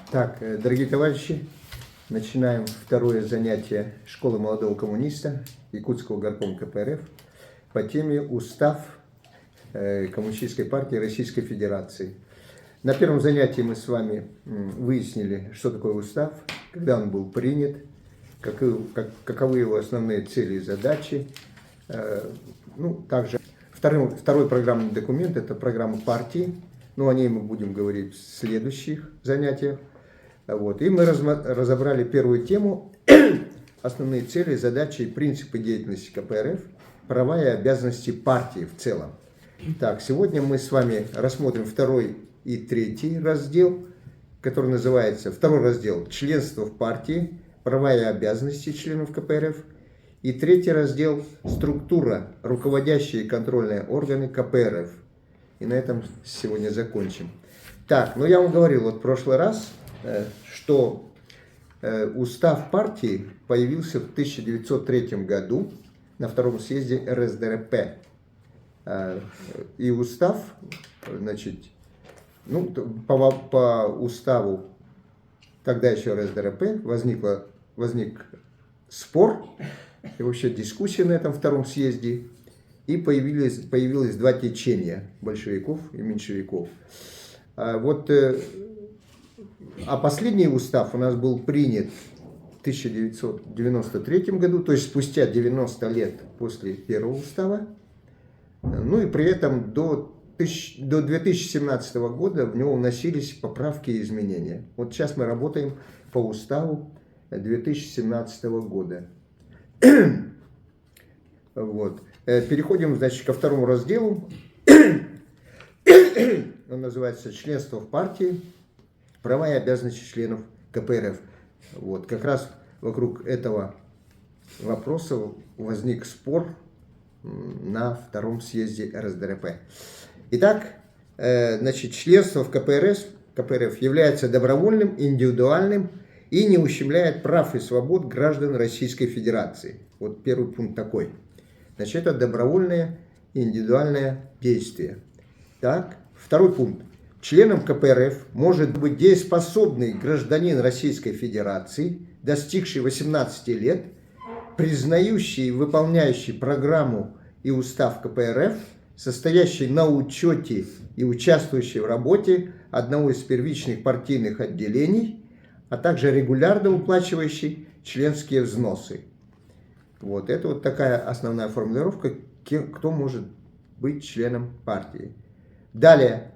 Так, дорогие товарищи, начинаем второе занятие школы молодого коммуниста Якутского горкома КПРФ по теме «Устав Коммунистической партии Российской Федерации». На первом занятии мы с вами выяснили, что такое устав, когда он был принят, каковы его основные цели и задачи. Также второй программный документ – это программа партии. О ней мы будем говорить в следующих занятиях. И мы разобрали первую тему – основные цели, задачи и принципы деятельности КПРФ, права и обязанности партии в целом. Так, сегодня мы с вами рассмотрим второй и третий раздел, который называется, второй раздел – членство в партии, права и обязанности членов КПРФ. И третий раздел – структура, руководящие и контрольные органы КПРФ. И на этом сегодня закончим. Так, я вам говорил в прошлый раз, что устав партии появился в 1903 году на втором съезде РСДРП. И устав, по уставу тогда еще РСДРП возник спор и вообще дискуссия на этом втором съезде. И появилось два течения – большевиков и меньшевиков. А последний устав у нас был принят в 1993 году, то есть спустя 90 лет после первого устава. И при этом до 2017 года в него вносились поправки и изменения. Сейчас мы работаем по уставу 2017 года. Переходим, ко второму разделу. Он называется «Членство в партии. Права и обязанности членов КПРФ». Как раз вокруг этого вопроса возник спор на втором съезде РСДРП. Итак, членство в КПРФ является добровольным, индивидуальным и не ущемляет прав и свобод граждан Российской Федерации. Первый пункт такой. Это добровольное и индивидуальное действие. Так, второй пункт. Членом КПРФ может быть дееспособный гражданин Российской Федерации, достигший 18 лет, признающий и выполняющий программу и устав КПРФ, состоящий на учете и участвующий в работе одного из первичных партийных отделений, а также регулярно уплачивающий членские взносы. Это такая основная формулировка, кто может быть членом партии. Далее,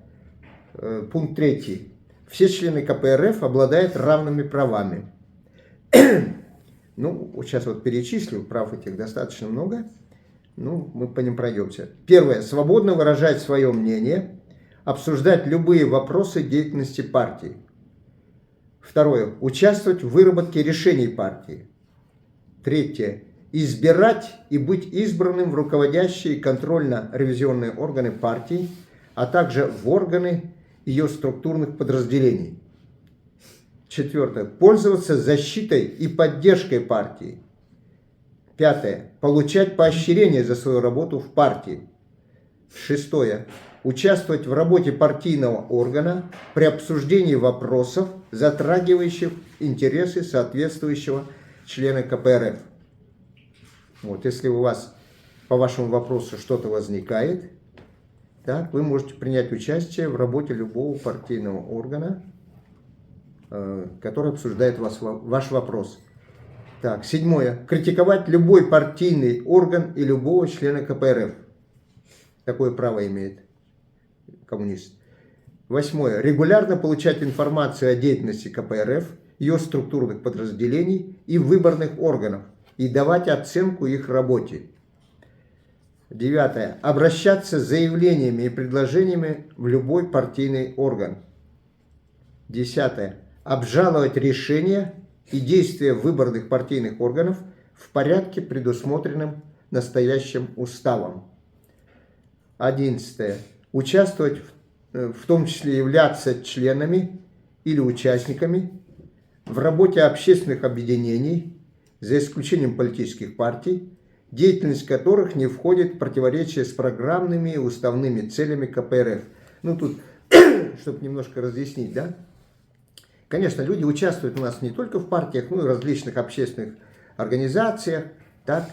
пункт 3. Все члены КПРФ обладают равными правами. Сейчас перечислю, прав этих достаточно много. Мы по ним пройдемся. Первое. Свободно выражать свое мнение, обсуждать любые вопросы деятельности партии. Второе. Участвовать в выработке решений партии. Третье. Избирать и быть избранным в руководящие и контрольно-ревизионные органы партии, а также в органы ее структурных подразделений. Четвертое. Пользоваться защитой и поддержкой партии. Пятое. Получать поощрение за свою работу в партии. Шестое. Участвовать в работе партийного органа при обсуждении вопросов, затрагивающих интересы соответствующего члена КПРФ. Если у вас по вашему вопросу что-то возникает, так, вы можете принять участие в работе любого партийного органа, который обсуждает ваш вопрос. Так, седьмое. Критиковать любой партийный орган и любого члена КПРФ. Такое право имеет коммунист. Восьмое. Регулярно получать информацию о деятельности КПРФ, ее структурных подразделений и выборных органов и давать оценку их работе. Девятое. Обращаться с заявлениями и предложениями в любой партийный орган. Десятое. Обжаловать решения и действия выборных партийных органов в порядке, предусмотренном настоящим уставом. 11. Участвовать, в том числе являться членами или участниками в работе общественных объединений, за исключением политических партий, деятельность которых не входит в противоречие с программными и уставными целями КПРФ. Тут, чтобы немножко разъяснить, Конечно, люди участвуют у нас не только в партиях, но и в различных общественных организациях, так,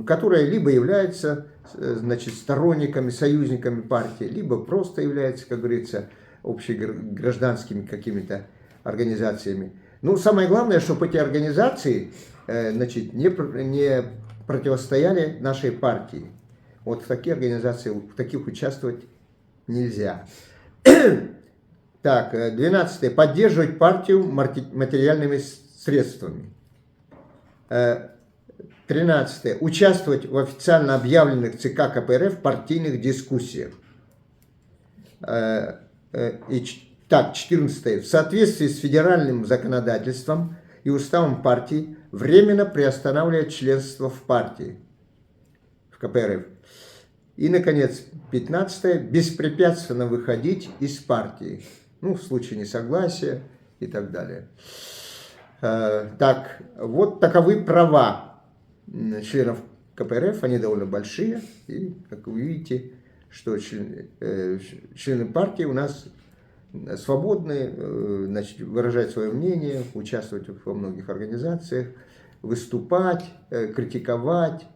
которые либо являются, значит, сторонниками, союзниками партии, либо просто являются, как говорится, общегражданскими какими-то организациями. Ну, самое главное, чтобы эти организации, значит, не противостояли нашей партии. Вот в такие организации, в таких участвовать нельзя. Так, 12-е. Поддерживать партию материальными средствами. 13-е. Участвовать в официально объявленных ЦК КПРФ партийных дискуссиях. Так, 14-е. В соответствии с федеральным законодательством и уставом партии временно приостанавливать членство в партии, в КПРФ. И, наконец, 15-е. Беспрепятственно выходить из партии. Ну, в случае несогласия и так далее. Так, вот таковы права членов КПРФ. Они довольно большие. И, как вы видите, что члены партии у нас свободны, значит, выражать свое мнение, участвовать во многих организациях, выступать, критиковать,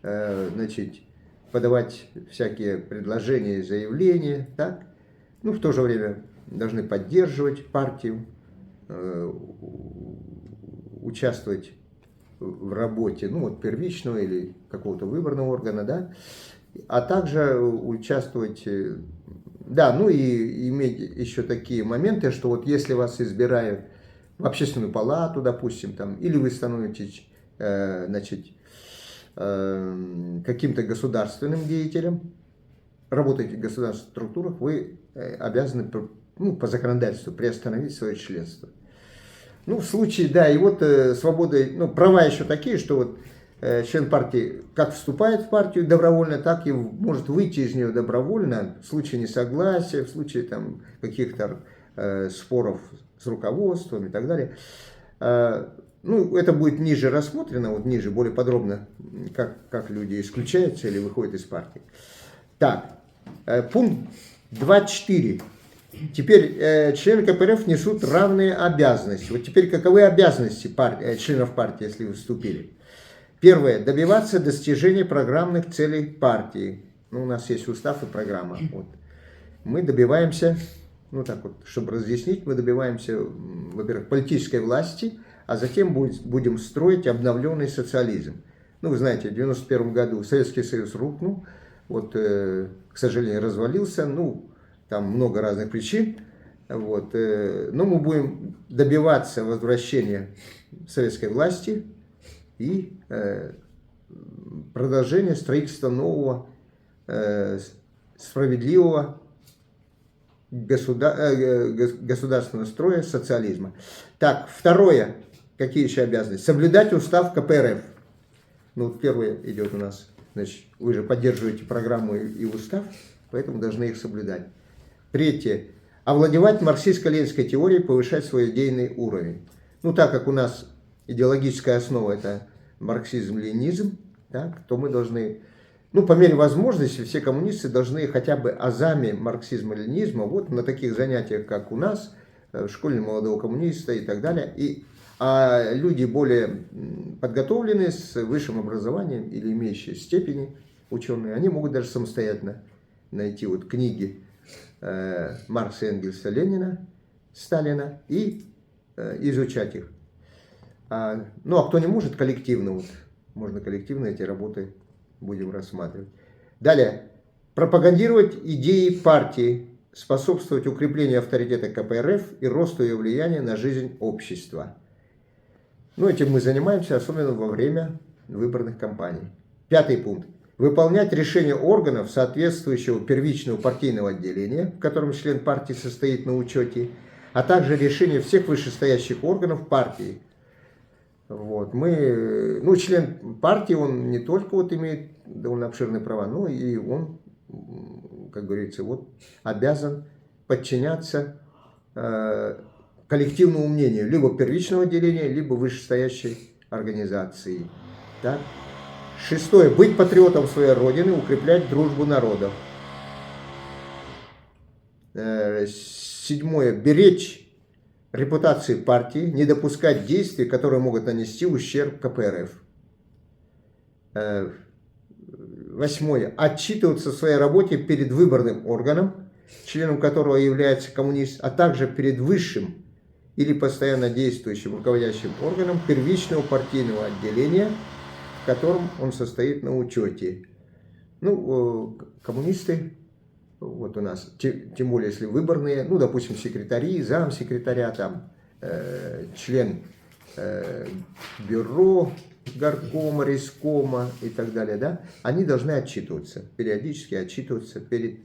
значит, подавать всякие предложения и заявления, так? Ну, в то же время должны поддерживать партию, участвовать в работе, ну, вот первичного или какого-то выборного органа, да, а также участвовать, да, ну и иметь еще такие моменты, что вот если вас избирают в общественную палату, допустим, там, или вы становитесь, значит, каким-то государственным деятелем, работаете в государственных структурах, вы обязаны, ну, по законодательству приостановить свое членство. Ну, в случае, да, и вот свобода, ну, права еще такие, что вот член партии как вступает в партию добровольно, так и может выйти из нее добровольно в случае несогласия, в случае там каких-то споров с руководством и так далее. Ну, это будет ниже рассмотрено, вот ниже, более подробно, как люди исключаются или выходят из партии. Так, пункт 2.4. Теперь члены КПРФ несут равные обязанности. Вот теперь каковы обязанности членов партии, если вы вступили? Первое. Добиваться достижения программных целей партии. Ну, у нас есть устав и программа. Вот. Мы добиваемся, ну так вот, чтобы разъяснить, мы добиваемся, во-первых, политической власти, а затем будем строить обновленный социализм. Ну, вы знаете, в 1991 году Советский Союз рухнул, вот, к сожалению, развалился, ну, там много разных причин, вот, но мы будем добиваться возвращения советской власти и продолжения строительства нового справедливого государственного строя социализма. Так, второе. Какие еще обязанности? Соблюдать устав КПРФ. Ну, первое идет у нас, значит, вы же поддерживаете программу и устав, поэтому должны их соблюдать. Третье. Овладевать марксистско-ленинской теорией, повышать свой идейный уровень. Ну, так как у нас идеологическая основа это марксизм-ленинизм, так, то мы должны, ну, по мере возможности, все коммунисты должны хотя бы азами марксизма-ленинизма, вот на таких занятиях, как у нас, в школе молодого коммуниста и так далее, а люди более подготовленные, с высшим образованием или имеющие степени ученые, они могут даже самостоятельно найти вот книги Маркса, Энгельса, Ленина, Сталина и изучать их. Ну, а кто не может, коллективно, вот, можно коллективно эти работы будем рассматривать. Далее. Пропагандировать идеи партии, способствовать укреплению авторитета КПРФ и росту ее влияния на жизнь общества. Ну, этим мы занимаемся, особенно во время выборных кампаний. 5-й пункт. Выполнять решения органов соответствующего первичного партийного отделения, в котором член партии состоит на учете, а также решения всех вышестоящих органов партии. Вот, ну, член партии, он не только вот имеет довольно обширные права, но и он, как говорится, вот обязан подчиняться коллективному мнению либо первичного отделения, либо вышестоящей организации. Так? 6. Быть патриотом своей родины, укреплять дружбу народов. 7. Беречь репутации партии, не допускать действий, которые могут нанести ущерб КПРФ. 8. Отчитываться в своей работе перед выборным органом, членом которого является коммунист, а также перед высшим или постоянно действующим руководящим органом первичного партийного отделения, в котором он состоит на учете. Ну, коммунисты, вот у нас, тем более если выборные, ну, допустим, секретари, замсекретаря, там, член бюро, горкома, райкома и так далее, да, они должны отчитываться, периодически отчитываться перед,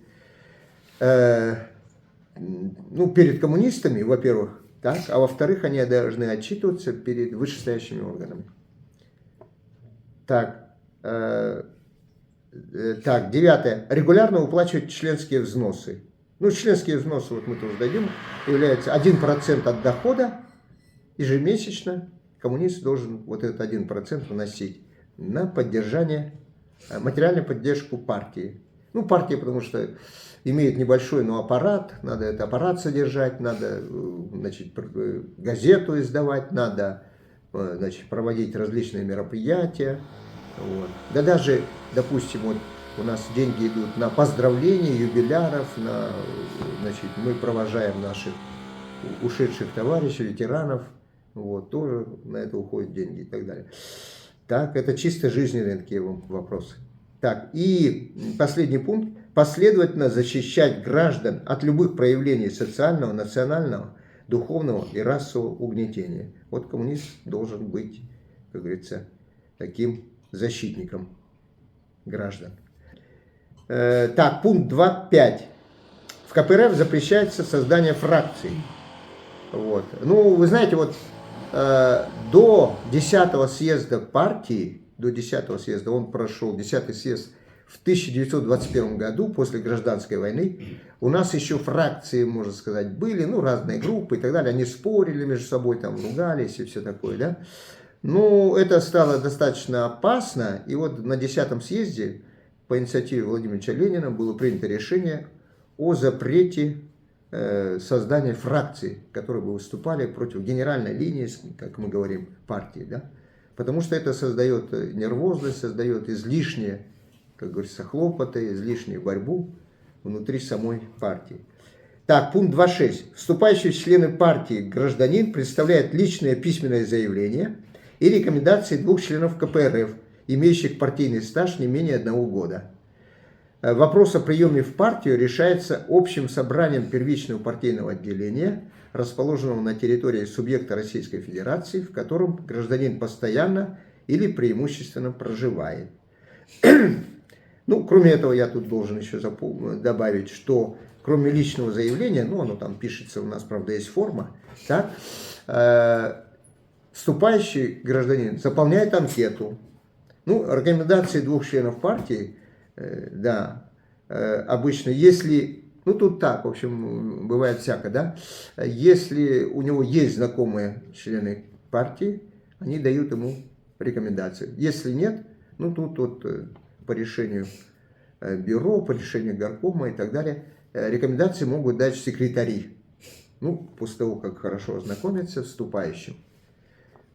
перед коммунистами, во-первых, так, а во-вторых, они должны отчитываться перед вышестоящими органами. Так, 9. Регулярно уплачивать членские взносы. Ну, членские взносы, вот мы тоже дойдем, является 1% от дохода ежемесячно. Коммунист должен вот этот 1% вносить на поддержание, материальную поддержку партии. Ну, партия, потому что имеет небольшой, но аппарат, надо этот аппарат содержать, надо, значит, газету издавать, надо, значит, проводить различные мероприятия. Вот. Да даже, допустим, вот у нас деньги идут на поздравления юбиляров, значит, мы провожаем наших ушедших товарищей, ветеранов, вот, тоже на это уходят деньги и так далее. Так, это чисто жизненные такие вопросы. Так, и последний пункт. Последовательно защищать граждан от любых проявлений социального, национального, духовного и расового угнетения. Вот коммунист должен быть, как говорится, таким защитником граждан. Так, пункт 2.5. В КПРФ запрещается создание фракций. Вот. Ну, вы знаете, вот до 10-го съезда партии, до 10-го съезда, он прошел, 10-й съезд в 1921 году, после гражданской войны, у нас еще фракции, можно сказать, были, ну, разные группы и так далее, они спорили между собой, там, ругались и все такое, да. Ну, это стало достаточно опасно, и вот на 10-м съезде по инициативе Владимира Ильича Ленина было принято решение о запрете создания фракций, которые бы выступали против генеральной линии, как мы говорим, партии, да? Потому что это создает нервозность, создает излишние, как говорится, хлопоты, излишнюю борьбу внутри самой партии. Так, пункт 2.6. Вступающий в члены партии гражданин представляет личное письменное заявление и рекомендации 2 членов КПРФ, имеющих партийный стаж не менее 1 года. Вопрос о приеме в партию решается общим собранием первичного партийного отделения, расположенного на территории субъекта Российской Федерации, в котором гражданин постоянно или преимущественно проживает. Ну, кроме этого, я тут должен еще добавить, что кроме личного заявления, ну, оно там пишется, у нас, правда, есть форма, так, вступающий гражданин заполняет анкету. Ну, рекомендации 2 членов партии, да, обычно, если, ну, тут так, в общем, бывает всяко, да, если у него есть знакомые члены партии, они дают ему рекомендации. Если нет, ну, тут вот по решению бюро, по решению горкома и так далее, рекомендации могут дать секретари. Ну, после того, как хорошо ознакомиться с вступающим.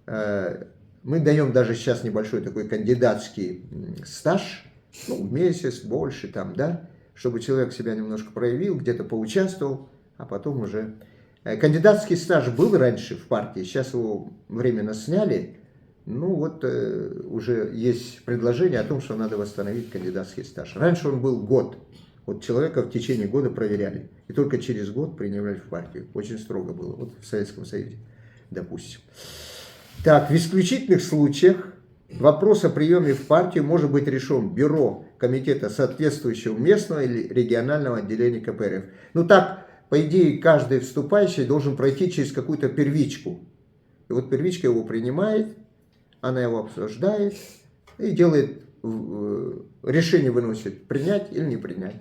Мы даем даже сейчас небольшой такой кандидатский стаж, ну, месяц, больше там, да, чтобы человек себя немножко проявил, где-то поучаствовал, а потом уже... Кандидатский стаж был раньше в партии, сейчас его временно сняли. Ну, вот уже есть предложение о том, что надо восстановить кандидатский стаж. Раньше он был год. Вот человека в течение года проверяли. И только через год принимали в партию. Очень строго было. Вот в Советском Союзе, допустим. Так, в исключительных случаях вопрос о приеме в партию может быть решен бюро комитета соответствующего местного или регионального отделения КПРФ. Ну так, по идее, каждый вступающий должен пройти через какую-то первичку. И вот первичка его принимает, она его обсуждает и делает, решение выносит, принять или не принять.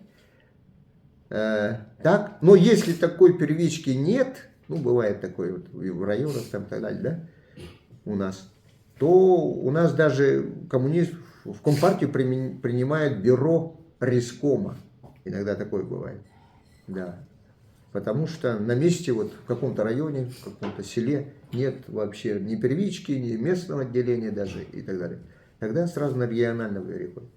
Так, но если такой первички нет, ну бывает такое вот в районах там и так далее, да, у нас, то у нас даже в Компартию принимает бюро райкома. Иногда такое бывает. Да. Потому что на месте, вот в каком-то районе, в каком-то селе нет вообще ни первички, ни местного отделения даже и так далее. Тогда сразу на регионального переходит.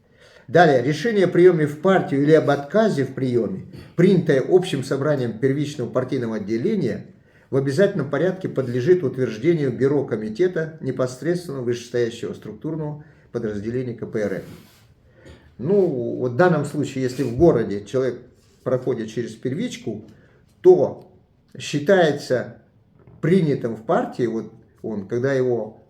Далее, решение о приеме в партию или об отказе в приеме, принятое общим собранием первичного партийного отделения, в обязательном порядке подлежит утверждению бюро комитета непосредственно вышестоящего структурного подразделения КПРФ. Ну, вот в данном случае, если в городе человек проходит через первичку, то считается принятым в партии, вот он, когда его,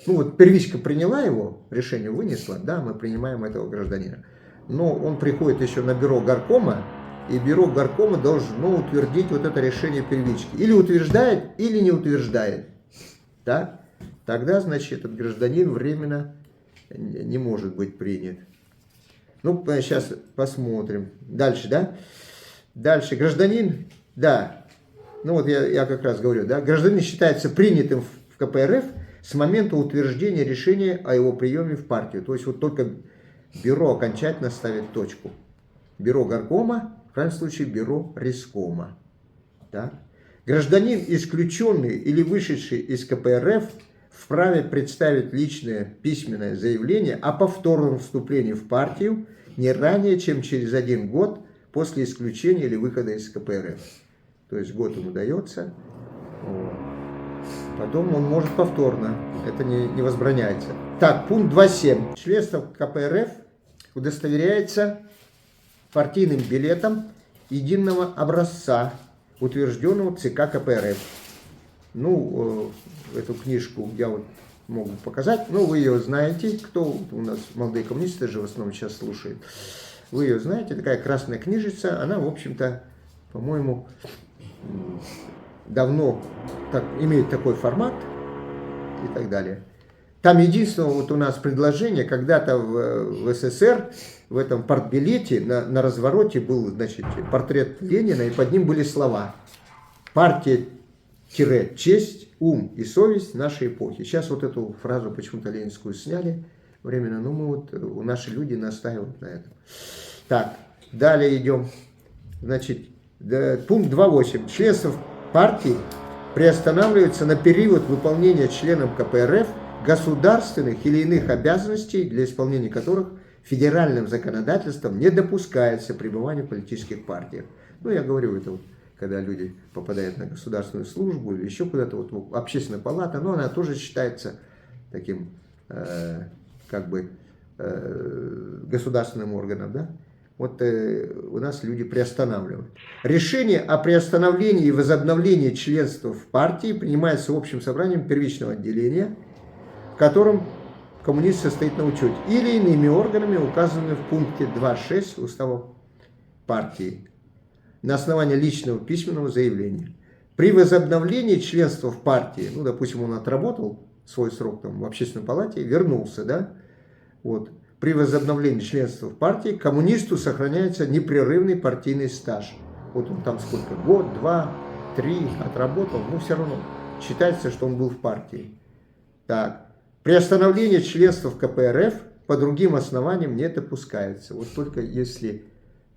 ну вот первичка приняла его, решение вынесла, да, мы принимаем этого гражданина, но он приходит еще на бюро горкома, и бюро горкома должно утвердить вот это решение первички. Или утверждает, или не утверждает. Да? Тогда, значит, этот гражданин временно не может быть принят. Ну, сейчас посмотрим. Дальше, да? Дальше, гражданин, да. Ну, вот я как раз говорю, да. Гражданин считается принятым в КПРФ с момента утверждения решения о его приеме в партию. То есть, вот только бюро окончательно ставит точку. Бюро горкома, в крайнем случае, бюро рескома. Да? Гражданин, исключенный или вышедший из КПРФ, вправе представить личное письменное заявление о повторном вступлении в партию не ранее, чем через 1 год после исключения или выхода из КПРФ. То есть год ему дается, вот. Потом он может повторно, это не возбраняется. Так, пункт 2.7. Членство в КПРФ удостоверяется партийным билетом единого образца, утвержденного ЦК КПРФ. Ну, эту книжку я вот могу показать, но вы ее знаете, кто у нас молодые коммунисты же в основном сейчас слушают. Вы ее знаете, такая красная книжица, она, в общем-то, по-моему, давно имеет такой формат и так далее. Там единственное вот у нас предложение, когда-то в СССР в этом партбилете на развороте был, значит, портрет Ленина, и под ним были слова «Партия-честь, ум и совесть нашей эпохи». Сейчас вот эту фразу почему-то ленинскую сняли временно, но мы вот, наши люди настаивают на этом. Так, далее идем. Значит, пункт 2.8. Членство в партии приостанавливается на период выполнения членом КПРФ государственных или иных обязанностей, для исполнения которых федеральным законодательством не допускается пребывание в политических партиях. Ну, я говорю, это вот, когда люди попадают на государственную службу или еще куда-то, вот общественная палата, но она тоже считается таким, государственным органом, да? Вот у нас люди приостанавливают. Решение о приостановлении и возобновлении членства в партии принимается общим собранием первичного отделения, в котором коммунист состоит на учете, или иными органами, указанными в пункте 2.6 Устава партии, на основании личного письменного заявления. При возобновлении членства в партии, ну, допустим, он отработал свой срок там в общественной палате, вернулся, да, вот, при возобновлении членства в партии коммунисту сохраняется непрерывный партийный стаж. Вот он там сколько, год, 2, 3 отработал, но все равно считается, что он был в партии. Так. Приостановление членства в КПРФ по другим основаниям не допускается. Вот только если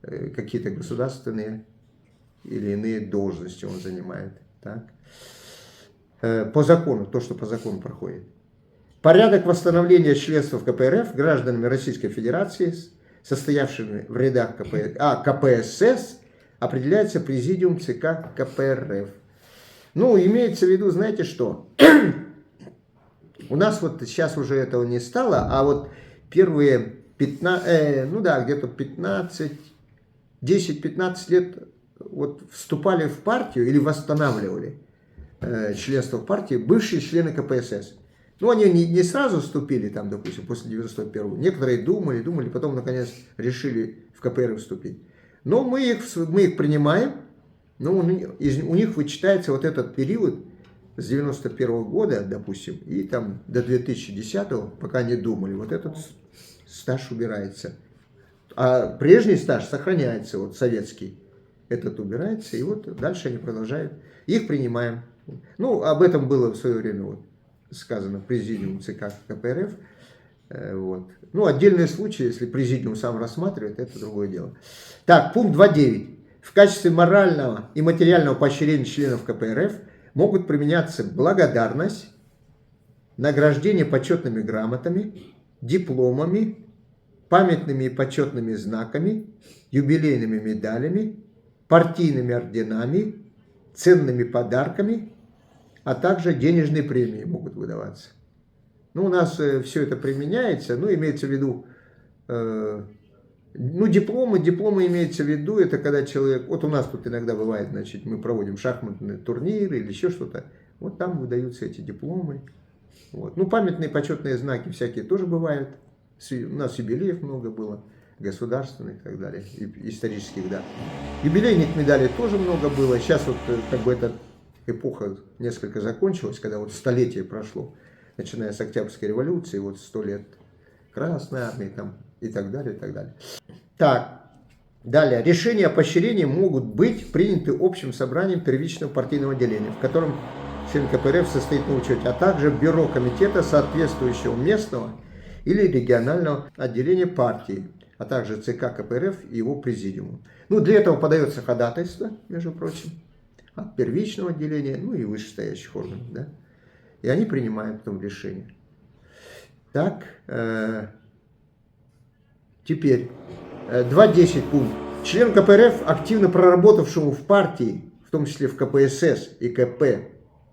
какие-то государственные или иные должности он занимает. Так. По закону, то, что по закону проходит. Порядок восстановления членства в КПРФ гражданами Российской Федерации, состоявшими в рядах КПСС, определяется президиум ЦК КПРФ. Ну, имеется в виду, знаете что? У нас вот сейчас уже этого не стало, а вот первые 15, где-то 10-15 лет вот вступали в партию или восстанавливали членство в партии бывшие члены КПСС. Ну, они не сразу вступили там, допустим, после 91-го. Некоторые думали, потом, наконец, решили в КПРФ вступить. Но мы их принимаем, но у них вычитается вот этот период с 91-го года, допустим, и там до 2010-го, пока не думали, вот этот стаж убирается. А прежний стаж сохраняется, вот советский, этот убирается, и вот дальше они продолжают. Их принимаем. Ну, об этом было в свое время вот сказано президиум ЦК КПРФ. Вот. Ну, отдельные случаи, если президиум сам рассматривает, это другое дело. Так, пункт 2.9. В качестве морального и материального поощрения членов КПРФ могут применяться благодарность, награждение почетными грамотами, дипломами, памятными и почетными знаками, юбилейными медалями, партийными орденами, ценными подарками, а также денежные премии могут выдаваться. Ну, у нас все это применяется, ну, имеется в виду, ну, дипломы имеется в виду, это когда человек, вот у нас тут иногда бывает, значит, мы проводим шахматные турниры или еще что-то, вот там выдаются эти дипломы. Вот. Ну, памятные почетные знаки всякие тоже бывают, у нас юбилеев много было, государственных и так далее, исторических, да. Юбилейных медалей тоже много было, сейчас вот как бы эта эпоха несколько закончилась, когда вот столетие прошло, начиная с Октябрьской революции, вот 100 лет Красной армии там и так далее, и так далее. Так, далее. Решения о поощрении могут быть приняты общим собранием первичного партийного отделения, в котором член КПРФ состоит на учете, а также бюро комитета соответствующего местного или регионального отделения партии, а также ЦК КПРФ и его президиуму. Ну, для этого подается ходатайство, между прочим, от первичного отделения, ну и вышестоящих органов, да. И они принимают потом решение. Так, теперь 2.10 пункт. Член КПРФ, активно проработавшему в партии, в том числе в КПСС и КП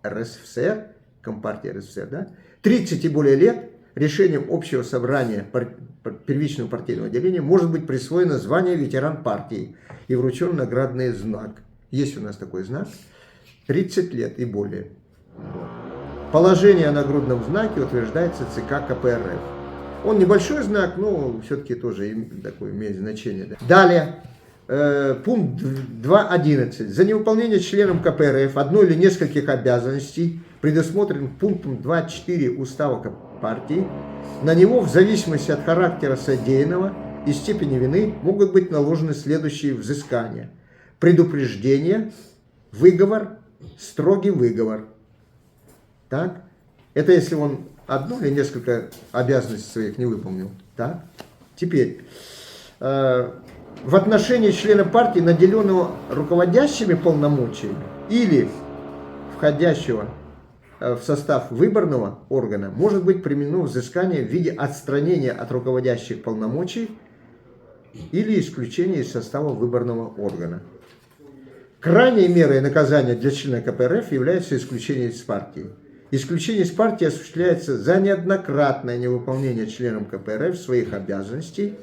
РСФСР, Компартии РСФСР, да, 30 и более лет, решением общего собрания первичного партийного отделения может быть присвоено звание ветеран партии и вручен наградный знак. Есть у нас такой знак. 30 лет и более. Положение о нагрудном знаке утверждается ЦК КПРФ. Он небольшой знак, но все-таки тоже такое имеет значение. Да. Далее, пункт 2.11. За невыполнение членом КПРФ одной или нескольких обязанностей, предусмотренных пунктом 2.4 Устава партии, на него в зависимости от характера содеянного и степени вины могут быть наложены следующие взыскания. Предупреждение, выговор, строгий выговор. Так? Это если он одну или несколько обязанностей своих не выполнил. Так? Теперь, в отношении члена партии, наделенного руководящими полномочиями или входящего в состав выборного органа, может быть применено взыскание в виде отстранения от руководящих полномочий или исключения из состава выборного органа. Крайней мерой наказания для члена КПРФ является исключение из партии. Исключение из партии осуществляется за неоднократное невыполнение членом КПРФ своих обязанностей,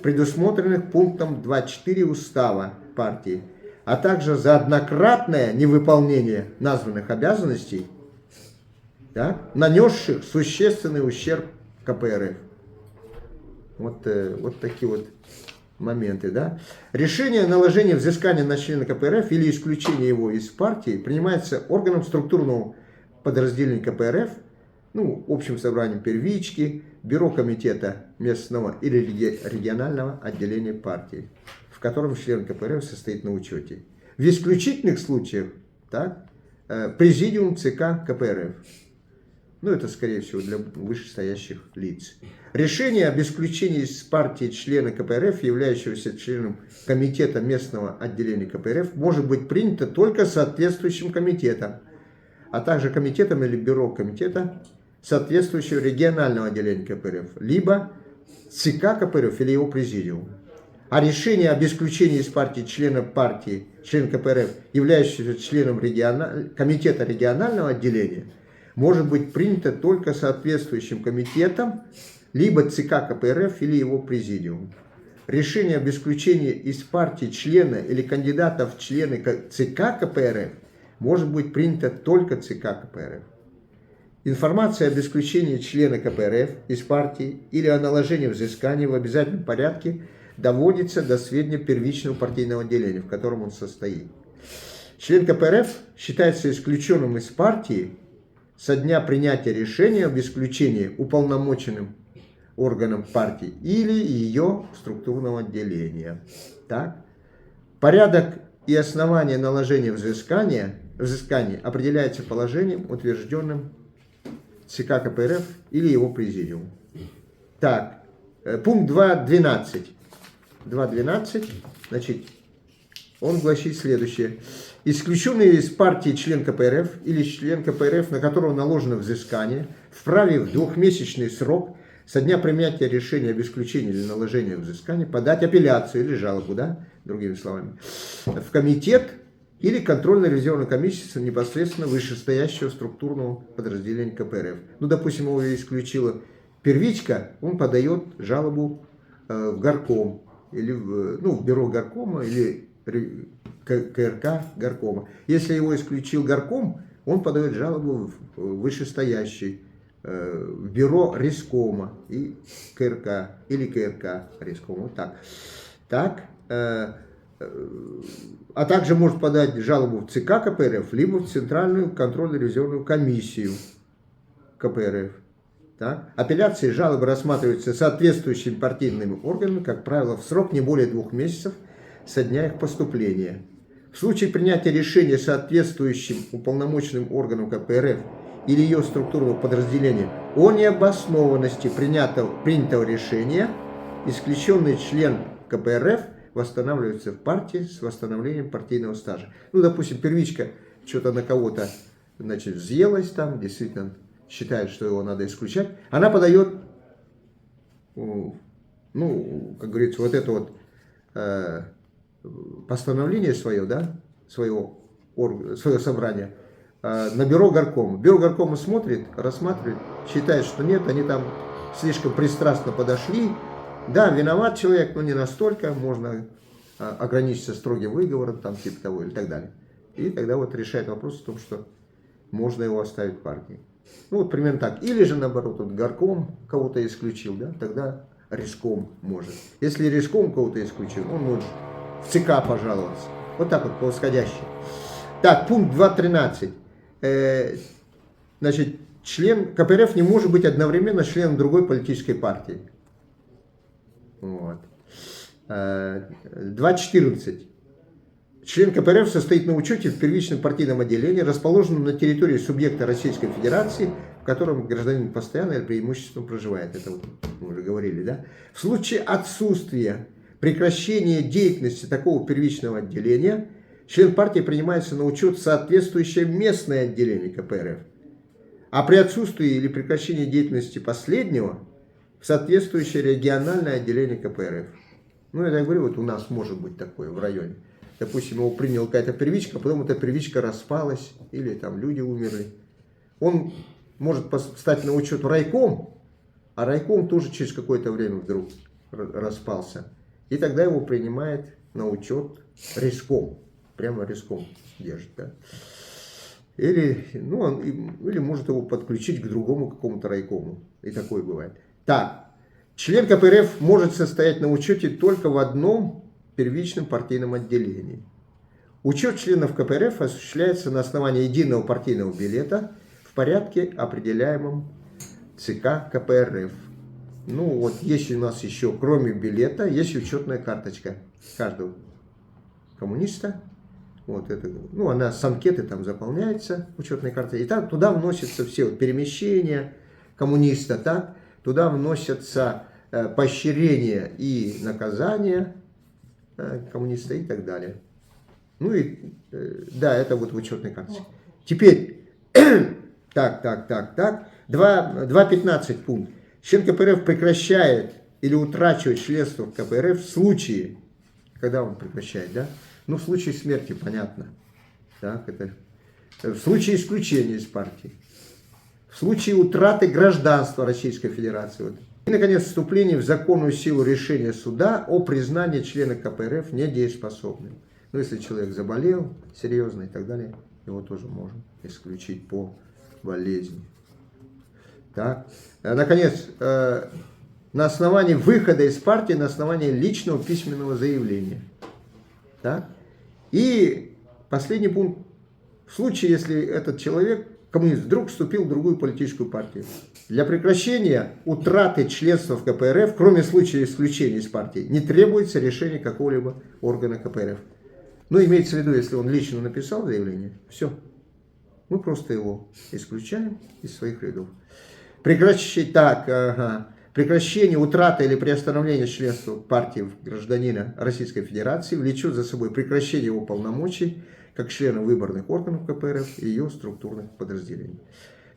предусмотренных пунктом 2.4 Устава партии, а также за однократное невыполнение названных обязанностей, да, нанесших существенный ущерб КПРФ. Вот такие вот моменты. Да. Решение о наложении взыскания на члена КПРФ или исключения его из партии принимается органом структурного подразделения КПРФ, ну, общим собранием первички, бюро комитета местного или регионального отделения партии, в котором член КПРФ состоит на учете. В исключительных случаях, так, президиум ЦК КПРФ. Ну, это, скорее всего, для вышестоящих лиц. Решение об исключении из партии члена КПРФ, являющегося членом комитета местного отделения КПРФ, может быть принято только соответствующим комитетом, а также комитетом или бюро комитета соответствующего регионального отделения КПРФ, либо ЦК КПРФ или его президиум. А решение об исключении из партии, члена КПРФ, являющегося членом комитета регионального отделения, может быть принято только соответствующим комитетом, либо ЦК КПРФ или его президиум. Решение об исключении из партии члена или кандидата в члены ЦК КПРФ может быть принято только ЦК КПРФ. Информация об исключении члена КПРФ из партии или о наложении взыскания в обязательном порядке доводится до сведения первичного партийного отделения, в котором он состоит. Член КПРФ считается исключенным из партии со дня принятия решения об исключении уполномоченным органом партии или ее структурного отделения. Так? Порядок и основания наложения взыскания определяется положением, утвержденным ЦК КПРФ или его президиум. Так, пункт 2.12. 2.12, значит, он гласит следующее. Исключенный из партии член КПРФ или член КПРФ, на которого наложено взыскание, вправе в двухмесячный срок со дня принятия решения об исключении или наложении взыскания подать апелляцию или жалобу, да, другими словами, в комитет или контрольно-ревизионную комиссию непосредственно вышестоящего структурного подразделения КПРФ. Ну, допустим, его исключила первичка, он подает жалобу в горком, или в бюро горкома, или КРК горкома. Если его исключил горком, он подает жалобу в вышестоящий, в бюро рескома и КРК, или КРК рескома. Вот так. Так. А также может подать жалобу в ЦК КПРФ, либо в Центральную контрольно-ревизионную комиссию КПРФ. Так. Апелляции и жалобы рассматриваются соответствующими партийными органами, как правило, в срок не более 2 месяцев со дня их поступления. В случае принятия решения соответствующим уполномоченным органам КПРФ или ее структурного подразделения о необоснованности принятого решения, исключенный член КПРФ восстанавливается в партии с восстановлением партийного стажа. Ну, допустим, первичка что-то на кого-то, значит, взъелась там, действительно считает, что его надо исключать. Она подает, ну, как говорится, вот это вот постановление свое, да, своего собрания на бюро горкома. Бюро горкома смотрит, рассматривает, считает, что нет, они там слишком пристрастно подошли. Да, виноват человек, но не настолько, можно ограничиться строгим выговором, там, типа того, и так далее. И тогда вот решает вопрос в том, что можно его оставить в партии. Ну, вот примерно так. Или же, наоборот, вот горком кого-то исключил, да, тогда реском может. Если реском кого-то исключил, он может в ЦК пожаловаться. Вот так вот, по восходящей. Так, пункт 2.13. Значит, член КПРФ не может быть одновременно членом другой политической партии. Вот. 2.14. Член КПРФ состоит на учете в первичном партийном отделении, расположенном на территории субъекта Российской Федерации, в котором гражданин постоянно или преимущественно проживает. Это вот мы уже говорили, да? В случае отсутствия, прекращения деятельности такого первичного отделения, член партии принимается на учет в соответствующее местное отделение КПРФ. А при отсутствии или прекращении деятельности последнего, в соответствующее региональное отделение КПРФ. Ну, я так говорю, вот у нас может быть такое в районе. Допустим, его приняла какая-то первичка, потом эта первичка распалась, или там люди умерли. Он может стать на учет в райком, а райком тоже через какое-то время вдруг распался. И тогда его принимает на учет реском. Прямо реском держит, да. Или, ну, или может его подключить к другому какому-то райкому. И такое бывает. Так, член КПРФ может состоять на учете только в одном первичном партийном отделении. Учет членов КПРФ осуществляется на основании единого партийного билета в порядке, определяемом ЦК КПРФ. Ну вот есть у нас еще, кроме билета, есть учетная карточка каждого коммуниста. Вот это, ну она с анкеты там заполняется, учетная карта. И там туда вносятся все вот перемещения коммуниста, так? Туда вносятся поощрения и наказания коммуниста и так далее. Ну и, да, это вот в учетной карточке. Теперь, так, 2.15 пункт. Член КПРФ прекращает или утрачивает членство в КПРФ в случае, когда он прекращает, да? Ну, в случае смерти, понятно. Так, это, в случае исключения из партии. В случае утраты гражданства Российской Федерации. Вот. И, наконец, вступление в законную силу решения суда о признании члена КПРФ недееспособным. Ну, если человек заболел серьезно и так далее, его тоже можно исключить по болезни. Так. Наконец, на основании выхода из партии, на основании личного письменного заявления. Так. И последний пункт. В случае, если этот человек, коммунист, вдруг вступил в другую политическую партию. Для прекращения утраты членства в КПРФ, кроме случая исключения из партии, не требуется решение какого-либо органа КПРФ. Ну, имеется в виду, если он лично написал заявление, все. Мы просто его исключаем из своих рядов. Прекращение, так, ага. Прекращение, утрата или приостановление членства партии гражданина Российской Федерации влечет за собой прекращение его полномочий как члена выборных органов КПРФ и ее структурных подразделений.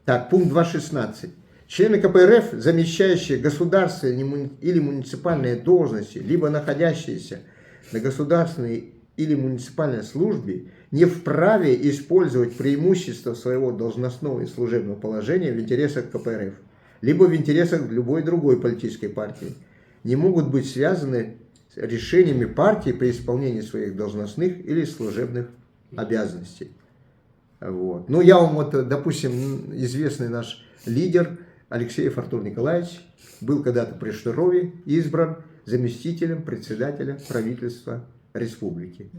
Так, пункт 2.16. Члены КПРФ, замещающие государственные или муниципальные должности, либо находящиеся на государственной или муниципальной службе, не вправе использовать преимущества своего должностного и служебного положения в интересах КПРФ, либо в интересах любой другой политической партии, не могут быть связаны с решениями партии при исполнении своих должностных или служебных обязанностей. Вот. Ну, я вам вот, допустим, известный наш лидер Алексеев Артур Николаевич был когда-то при Штырове избран заместителем председателя правительства республики.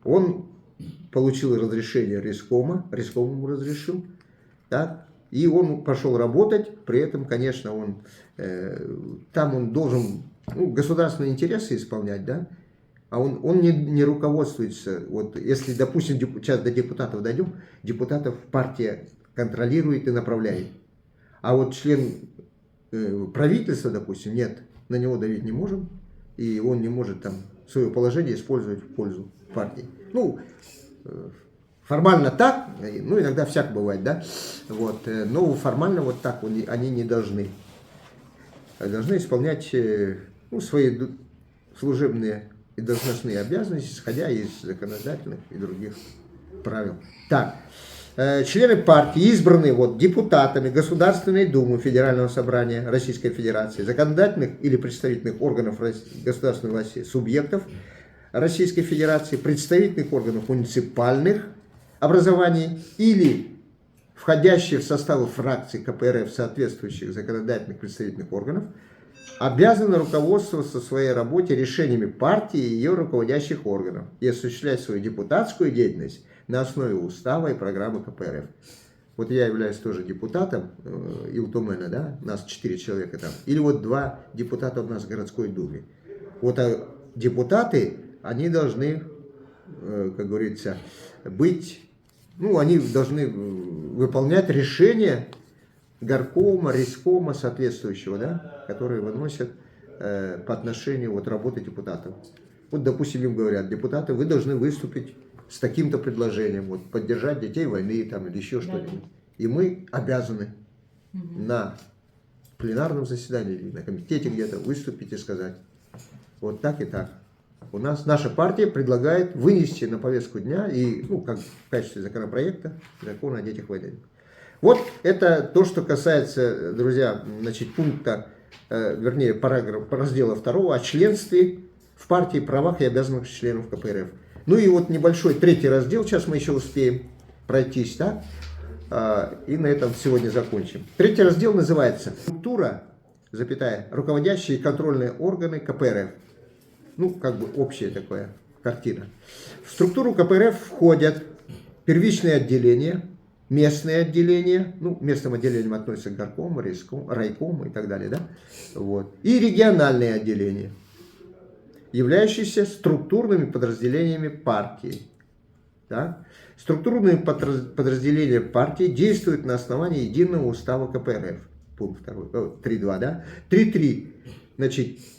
Он получил разрешение Рескома, Реском ему разрешил, так, и он пошел работать, при этом, конечно, там он должен государственные интересы исполнять, да, а он не руководствуется, вот если, допустим, сейчас до депутатов дойдем, депутатов партия контролирует и направляет, а вот член правительства, допустим, нет, на него давить не можем, и он не может там свое положение использовать в пользу партии. Ну, формально так, ну, иногда всяк бывает, да, вот, но формально вот так они не должны. Должны исполнять свои служебные и должностные обязанности, исходя из законодательных и других правил. Так, члены партии, избранные депутатами Государственной Думы Федерального собрания Российской Федерации, законодательных или представительных органов государственной власти субъектов Российской Федерации, представительных органов муниципальных образований или входящие в составы фракций КПРФ соответствующих законодательных представительных органов, обязаны руководствоваться в своей работе решениями партии и ее руководящих органов и осуществлять свою депутатскую деятельность на основе устава и программы КПРФ. Вот я являюсь тоже депутатом Илтумена, да, нас 4 человека там, или вот 2 депутата у нас в городской думе. Вот депутаты, они должны, как говорится, быть, они должны выполнять решения горкома, рескома соответствующего, да, которые выносят по отношению работы депутатов. Вот, допустим, им говорят, депутаты, вы должны выступить с таким-то предложением, поддержать детей войны там, или еще что-нибудь. И мы обязаны на пленарном заседании или на комитете где-то выступить и сказать, вот так и так. У нас наша партия предлагает вынести на повестку дня и, как в качестве законопроекта, закон о детях войны. Вот это то, что касается, друзья, пункта, раздела 2 о членстве в партии, правах и обязанностях членов КПРФ. Ну и вот небольшой 3-й раздел, сейчас мы еще успеем пройтись, да? И на этом сегодня закончим. 3-й раздел называется «Структура, руководящие и контрольные органы КПРФ». Общая такая картина. В структуру КПРФ входят первичные отделения, местные отделения, местным отделением относятся к горкому, райкому и так далее, да? Вот. И региональные отделения, являющиеся структурными подразделениями партии. Да? Структурные подразделения партии действуют на основании единого устава КПРФ. Пункт 3.2, да? 3.3.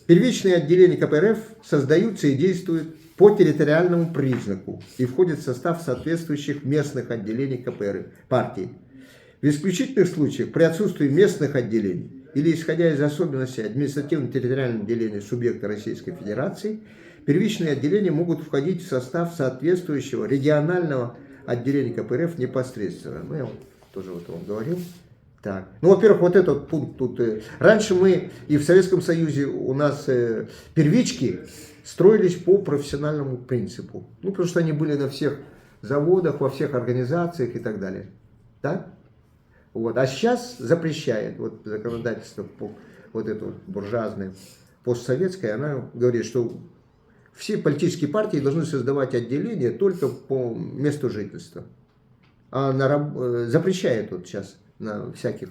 Первичные отделения КПРФ создаются и действуют по территориальному признаку и входят в состав соответствующих местных отделений КПРФ партии. В исключительных случаях при отсутствии местных отделений или исходя из особенностей административно-территориального деления субъекта Российской Федерации, первичные отделения могут входить в состав соответствующего регионального отделения КПРФ непосредственно. Я тоже вам говорил. Так. Во-первых, этот пункт тут. Раньше мы и в Советском Союзе у нас первички строились по профессиональному принципу. Потому что они были на всех заводах, во всех организациях и так далее. Так? А сейчас запрещает законодательство это буржуазное, постсоветское, она говорит, что все политические партии должны создавать отделения только по месту жительства. Запрещает сейчас на всяких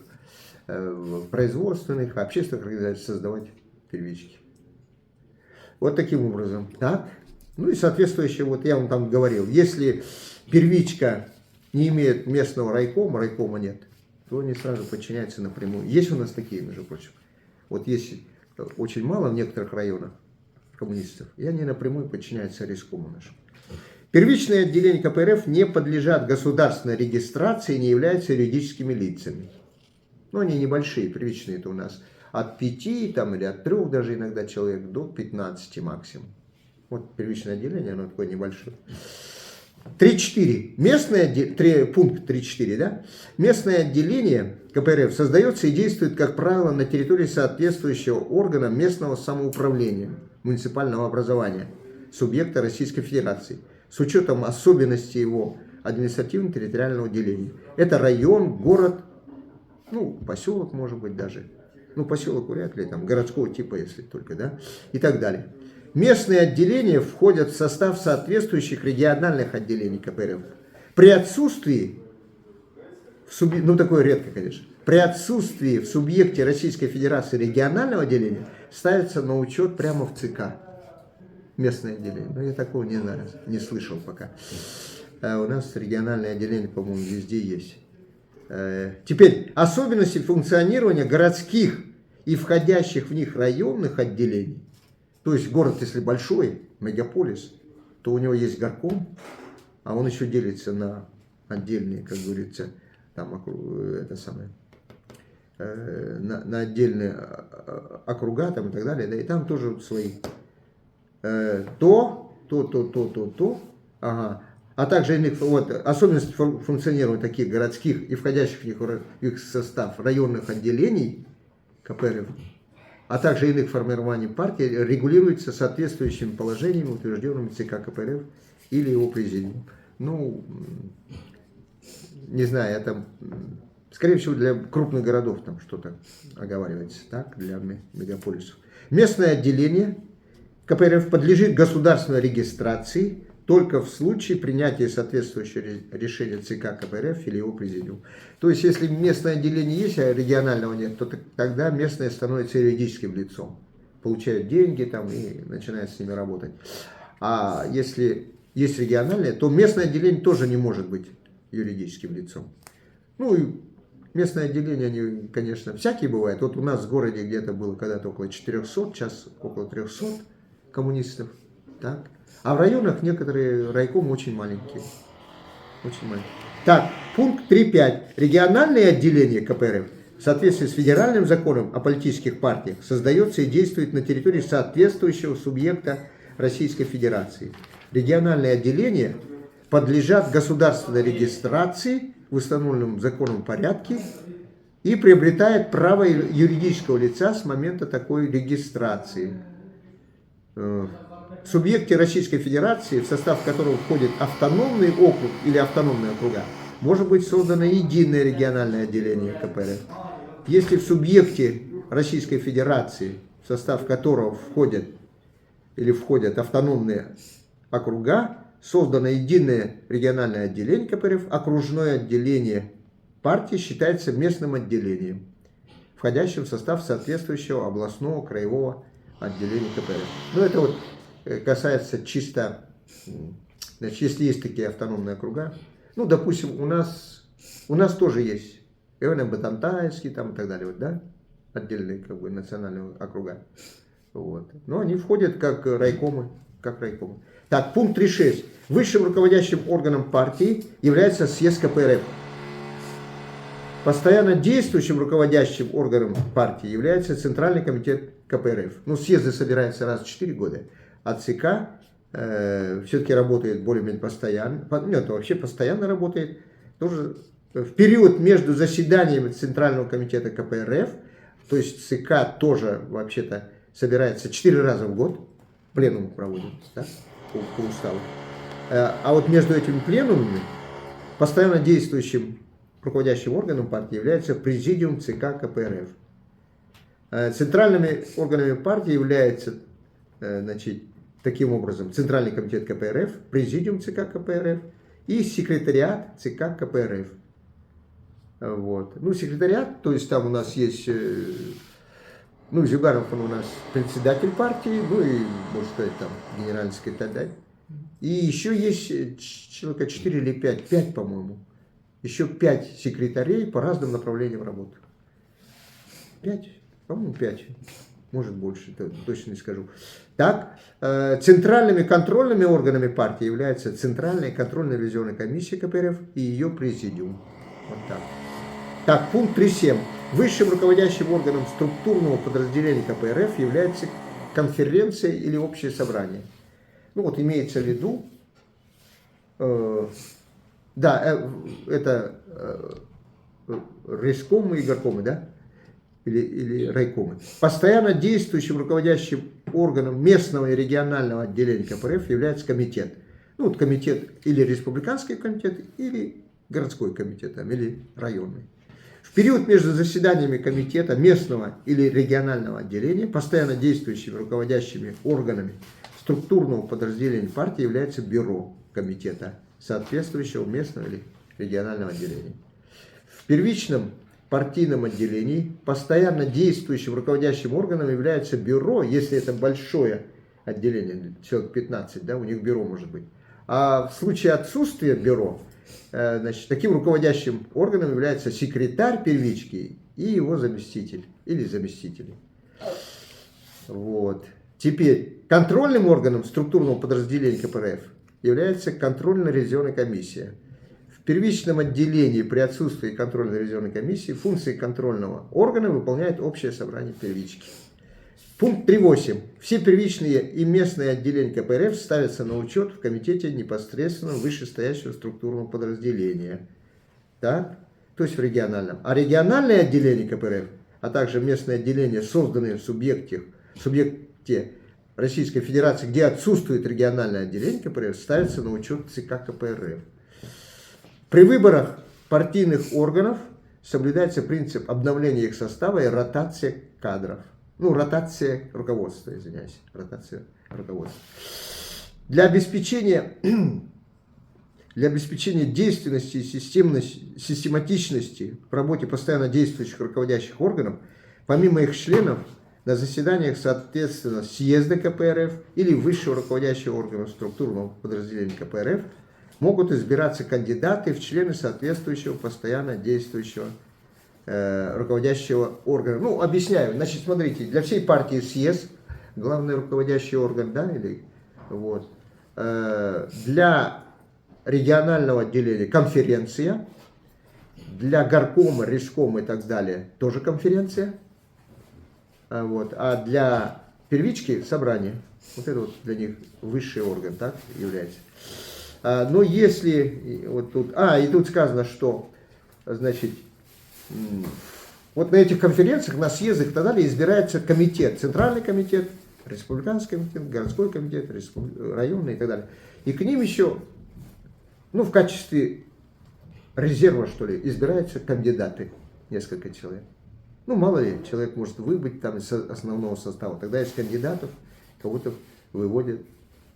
производственных, общественных организациях создавать первички. Вот таким образом. Так? И соответствующее, я вам там говорил, если первичка не имеет местного райкома нет, то они сразу подчиняются напрямую. Есть у нас такие, между прочим. Вот есть очень мало в некоторых районах коммунистов, и они напрямую подчиняются райискому нашему. Первичные отделения КПРФ не подлежат государственной регистрации и не являются юридическими лицами. Ну, они небольшие, первичные это у нас от 5 там, или от 3 даже иногда человек до 15 максимум. Вот первичное отделение, оно такое небольшое. 3.4. Пункт 3.4, да? Местное отделение КПРФ создается и действует, как правило, на территории соответствующего органа местного самоуправления, муниципального образования, субъекта Российской Федерации, с учетом особенностей его административно-территориального деления. Это район, город, ну, поселок, может быть, даже. Ну, поселок вряд ли, там, городского типа, если только, да, и так далее. Местные отделения входят в состав соответствующих региональных отделений КПРФ. При отсутствии, ну, такое редко, конечно, при отсутствии в субъекте Российской Федерации регионального отделения ставится на учет прямо в ЦК. Местное отделение. Но я такого не знаю, не слышал пока. А у нас региональное отделение, по-моему, везде есть. Теперь, особенности функционирования городских и входящих в них районных отделений. То есть город, если большой, мегаполис, то у него есть горком, а он еще делится на отдельные, как говорится, там, это самое, на отдельные округа там, и так далее, да, и там тоже вот свои. Ага. А также иных, вот, особенности функционирования таких городских и входящих в их состав районных отделений КПРФ, а также иных формирований партии регулируется соответствующими положениями, утвержденными ЦК КПРФ или его президиумом. Ну, не знаю, это, скорее всего, для крупных городов там что-то оговаривается, так, для мегаполисов. Местное отделение КПРФ подлежит государственной регистрации только в случае принятия соответствующего решения ЦК КПРФ или его президиума. То есть, если местное отделение есть, а регионального нет, то тогда местное становится юридическим лицом. Получают деньги там и начинают с ними работать. А если есть региональное, то местное отделение тоже не может быть юридическим лицом. Ну и местное отделение, они, конечно, всякие бывают. Вот у нас в городе где-то было когда-то около 400, сейчас около 300 коммунистов. Так. А в районах некоторые райкомы очень маленькие. Очень маленькие. Так, пункт 3.5. Региональные отделения КПРФ в соответствии с федеральным законом о политических партиях создается и действует на территории соответствующего субъекта Российской Федерации. Региональные отделения подлежат государственной регистрации в установленном законом порядке и приобретают право юридического лица с момента такой регистрации. В субъекте Российской Федерации, в состав которого входит автономный округ или автономные округа, может быть создано единое региональное отделение КПРФ. Если в субъекте Российской Федерации, в состав которого входят автономные округа, создано единое региональное отделение КПРФ, окружное отделение партии считается местным отделением, входящим в состав соответствующего областного, краевого отделения КПРФ. Но это вот касается чисто, значит, если есть такие автономные округа, ну, допустим, у нас тоже есть Ивано-Батантайский там и так далее, вот, да, отдельные как бы национальные округа, вот. Но они входят как райкомы, Так, пункт 3.6. Высшим руководящим органом партии является съезд КПРФ. Постоянно действующим руководящим органом партии является Центральный комитет КПРФ. Ну, съезды собираются раз в 4 года. А ЦК все-таки работает более-менее постоянно. Нет, вообще постоянно работает. Тоже в период между заседаниями Центрального комитета КПРФ, то есть ЦК тоже вообще-то собирается 4 раза в год. Пленум проводит, да, по уставу. А вот между этими пленумами постоянно действующим руководящим органом партии является президиум ЦК КПРФ. Центральными органами партии являются, значит, таким образом, Центральный комитет КПРФ, президиум ЦК КПРФ и секретариат ЦК КПРФ. Вот. Ну, секретариат, то есть там у нас есть, ну, Зюганов, он у нас председатель партии, ну и, можно сказать, там, генеральный секретарь, да? И еще есть человека 4 или 5, по-моему. Еще 5 секретарей по разным направлениям работы. 5. По-моему, 5. Может больше, точно не скажу. Так, центральными контрольными органами партии являются Центральная контрольно-ревизионная комиссия КПРФ и ее президиум. Вот так. Так, пункт 3.7. Высшим руководящим органом структурного подразделения КПРФ является конференция или общее собрание. Ну вот имеется в виду, это райкомы и горкомы, да? Или райкомы. Постоянно действующим руководящим органом местного и регионального отделения КПРФ является комитет. Ну вот комитет или республиканский комитет, или городской комитет, там, или районный. В период между заседаниями комитета местного или регионального отделения постоянно действующими руководящими органами структурного подразделения партии является бюро комитета, соответствующего местного или регионального отделения. В первичном партийном отделении постоянно действующим руководящим органом является бюро, если это большое отделение, человек 15, да, у них бюро может быть. А в случае отсутствия бюро, значит, таким руководящим органом является секретарь первички и его заместитель или заместители. Вот. Теперь контрольным органом структурного подразделения КПРФ является контрольно-ревизионная комиссия. В первичном отделении при отсутствии контрольно-ревизионной комиссии функции контрольного органа выполняет общее собрание первички. Пункт 3.8. Все первичные и местные отделения КПРФ ставятся на учет в комитете непосредственно вышестоящего структурного подразделения. Так? То есть в региональном. А региональные отделения КПРФ, а также местные отделения, созданные в субъекте Российской Федерации, где отсутствует региональное отделение КПРФ, ставятся на учет ЦК КПРФ. При выборах партийных органов соблюдается принцип обновления их состава и ротация кадров. Ну, ротация руководства, извиняюсь. Ротация руководства. Для обеспечения действенности и систематичности в работе постоянно действующих руководящих органов, помимо их членов, на заседаниях, соответственно, съезда КПРФ или высшего руководящего органа структурного подразделения КПРФ могут избираться кандидаты в члены соответствующего постоянно действующего руководящего органа. Ну, объясняю. Значит, смотрите, для всей партии съезд, главный руководящий орган, да, или вот. Для регионального отделения конференция, для горкома, райкома и так далее тоже конференция. Вот. А для первички собрание. Вот это вот для них высший орган, так, является. Но если вот тут, и тут сказано, что, значит, вот на этих конференциях, на съездах и так далее избирается комитет, центральный комитет, республиканский комитет, городской комитет, районный и так далее. И к ним еще, ну, в качестве резерва, что ли, избираются кандидаты, несколько человек. Ну, мало ли, человек может выбыть там из основного состава. Тогда из кандидатов кого-то выводят,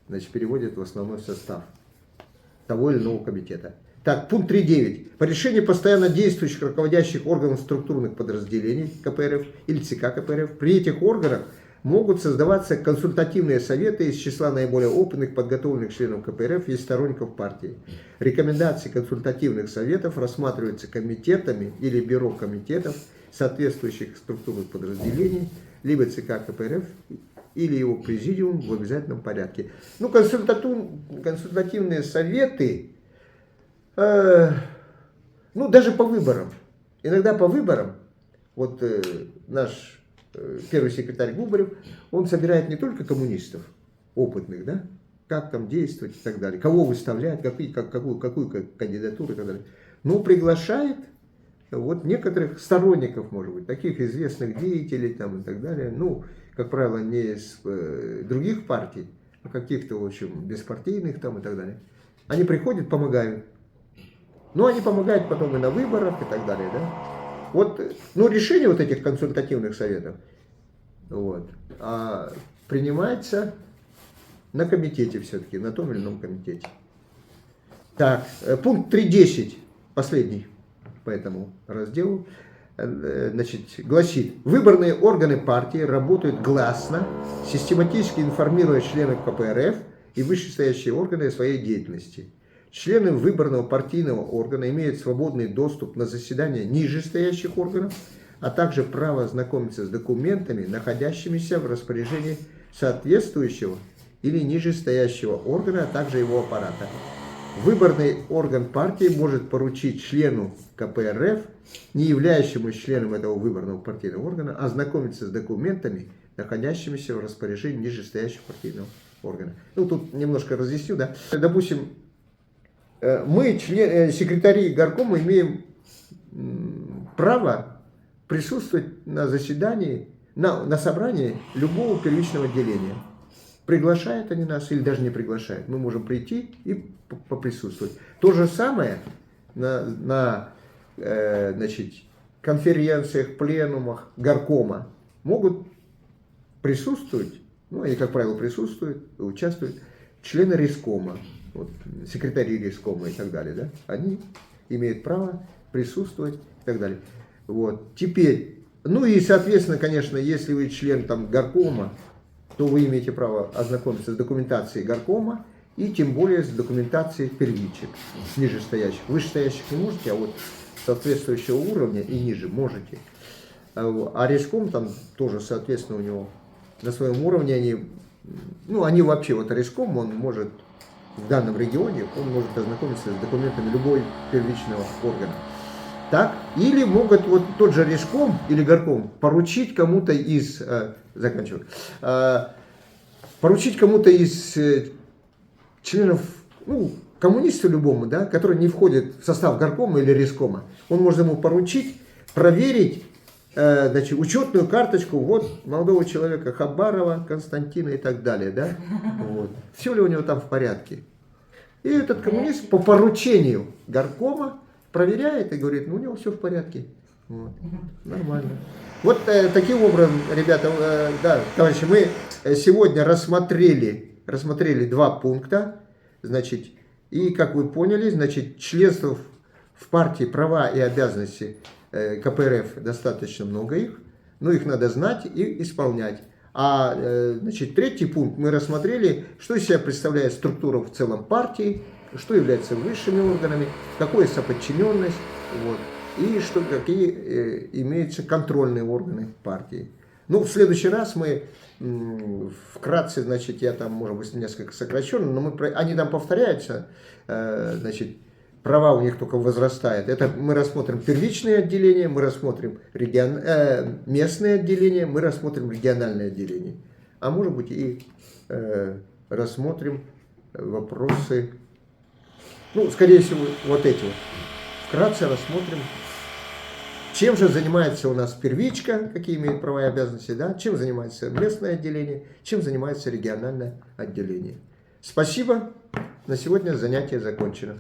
значит, переводят в основной состав того или иного комитета. Так, пункт 3.9. По решению постоянно действующих руководящих органов структурных подразделений КПРФ или ЦК КПРФ, при этих органах могут создаваться консультативные советы из числа наиболее опытных, подготовленных членов КПРФ и сторонников партии. Рекомендации консультативных советов рассматриваются комитетами или бюро комитетов соответствующих структурных подразделений, либо ЦК КПРФ или его президиум в обязательном порядке. Ну, консультативные советы, ну, даже по выборам. Иногда по выборам, вот наш первый секретарь Губарев, он собирает не только коммунистов, опытных, да, как там действовать и так далее, кого выставлять, какую кандидатуру и так далее, но приглашает вот некоторых сторонников, может быть, таких известных деятелей там и так далее, ну, как правило, не из других партий, а каких-то, в общем, беспартийных там и так далее. Они приходят, помогают. Но они помогают потом и на выборах и так далее, да. Вот, ну, решение вот этих консультативных советов вот, принимается на комитете все-таки, на том или ином комитете. Так, пункт 3.10, последний по этому разделу, значит, гласит: выборные органы партии работают гласно, систематически информируя членов КПРФ и вышестоящие органы о своей деятельности. Члены выборного партийного органа имеют свободный доступ на заседания нижестоящих органов, а также право знакомиться с документами, находящимися в распоряжении соответствующего или нижестоящего органа, а также его аппарата. Выборный орган партии может поручить члену КПРФ, не являющемуся членом этого выборного партийного органа, ознакомиться с документами, находящимися в распоряжении нижестоящего партийного органа. Ну, тут немножко разъясню, да. Допустим, мы, секретари горкома, имеем право присутствовать на заседании, на собрании любого первичного отделения. Приглашают они нас или даже не приглашают. Мы можем прийти и поприсутствовать. То же самое на значит, конференциях, пленумах горкома могут присутствовать, ну, они, как правило, присутствуют, участвуют члены рескома, вот, секретари рескома и так далее, да? Они имеют право присутствовать и так далее. Вот. Теперь, ну и, соответственно, конечно, если вы член там горкома, то вы имеете право ознакомиться с документацией горкома и тем более с документацией первичек, с нижестоящих. Вышестоящих не можете, а вот соответствующего уровня и ниже можете. А реском там тоже, соответственно, у него на своем уровне они вообще, вот реском, он может в данном регионе, он может ознакомиться с документами любой первичного органа. Так? Или могут вот тот же реском или горком поручить кому-то из, поручить кому-то из членов, ну, коммунисту любому, да, который не входит в состав горкома или рескома, он может ему поручить проверить, значит, учетную карточку вот молодого человека Хабарова, Константина и так далее, да, вот. Все ли у него там в порядке. И этот коммунист по поручению горкома проверяет и говорит, ну у него все в порядке. Вот. Нормально. Вот таким образом, ребята, да, товарищи, мы сегодня рассмотрели 2 пункта, значит, и как вы поняли, значит, членство в партии права и обязанности КПРФ достаточно много их, но их надо знать и исполнять. А значит, 3-й пункт мы рассмотрели, что из себя представляет структура в целом партии, что является высшими органами, какое соподчиненность, вот, и какие имеются контрольные органы партии. Ну, в следующий раз мы вкратце, значит, я там, может быть, несколько сокращенно, но они там повторяются, значит, права у них только возрастают. Это мы рассмотрим первичные отделения, мы рассмотрим местные отделения, мы рассмотрим региональные отделения. А может быть и рассмотрим вопросы, ну, скорее всего, вот эти вот. Вкратце рассмотрим, чем же занимается у нас первичка, какие имеют права и обязанности, да? Чем занимается местное отделение, чем занимается региональное отделение. Спасибо. На сегодня занятие закончено.